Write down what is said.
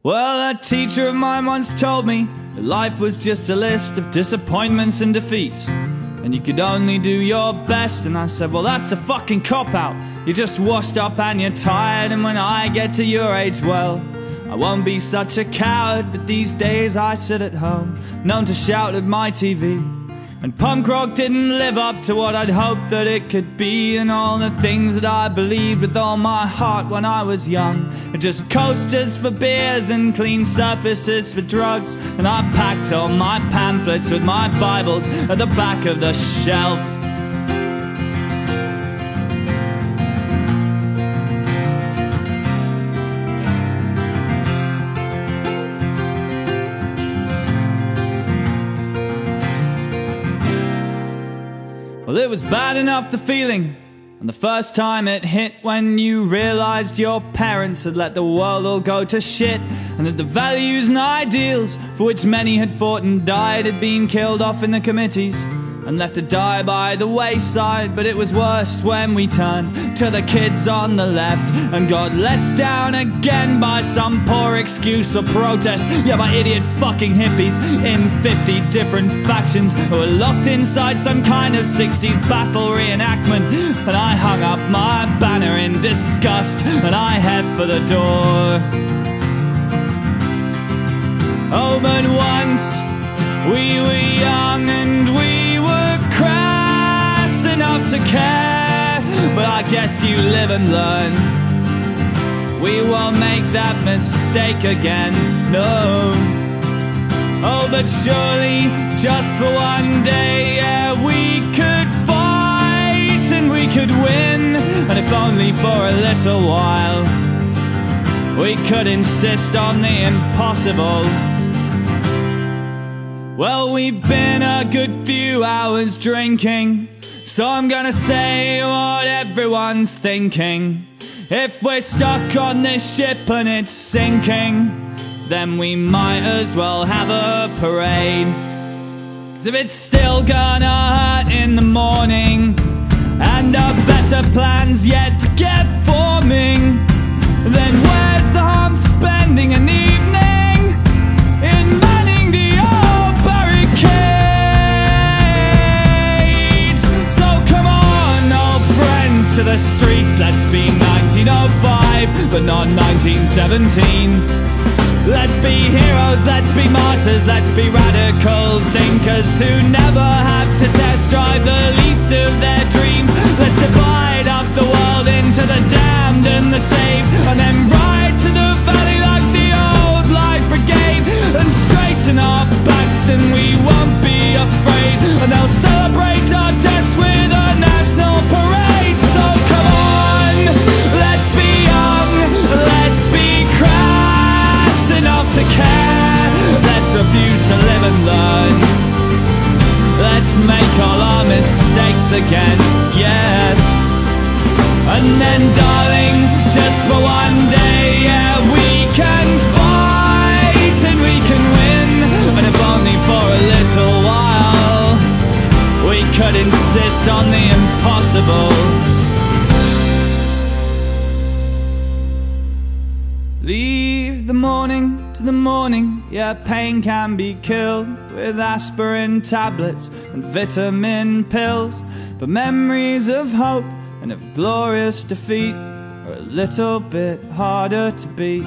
Well, a teacher of mine once told me that life was just a list of disappointments and defeats, and you could only do your best. And I said, well, that's a fucking cop-out. You're just washed up and you're tired, and when I get to your age, well, I won't be such a coward. But these days I sit at home, known to shout at my TV, and punk rock didn't live up to what I'd hoped that it could be. And all the things that I believed with all my heart when I was young are just coasters for beers and clean surfaces for drugs. And I packed all my pamphlets with my Bibles at the back of the shelf. Well, it was bad enough, the feeling, and the first time it hit, when you realized your parents had let the world all go to shit, and that the values and ideals for which many had fought and died had been killed off in the committees and left to die by the wayside. But it was worse when we turned to the kids on the left and got let down again by some poor excuse for protest. Yeah, by idiot fucking hippies in 50 different factions who were locked inside some kind of 60s battle reenactment. And I hung up my banner in disgust and I head for the door. Oh, but once we were young and we were crass enough to care. But I guess you live and learn. We won't make that mistake again, no. Oh, but surely just for one day, yeah, we could fight and we could win. And if only for a little while, we could insist on the impossible. Well, we've been a good few hours drinking, so I'm gonna say what everyone's thinking. If we're stuck on this ship and it's sinking, then we might as well have a parade. 'Cause if it's still gonna hurt in the morning and a better plan's yet to get forming, then where's the harm spending an evening in manning the old barricades? So come on, old friends, to the streets. Let's be 1905, but not 1917. Let's be heroes, let's be martyrs, let's be radical thinkers who never have to test drive the least of their dreams. Let's divide up the world into the damned and the saved, and then ride to the valley like the old Light Brigade, and straighten our backs and we won't be afraid, and they'll celebrate our deaths with a national parade. So come on, let's be young, let's be crass enough to care. Let's refuse to live and learn. Let's make all our mistakes again, yes. And then, darling, just for one day, yeah, we can fight and we can win. And if only for a little while, we could insist on the impossible. Leave the morning to the morning, yeah, pain can be killed with aspirin tablets and vitamin pills. But memories of hope and of glorious defeat are a little bit harder to beat.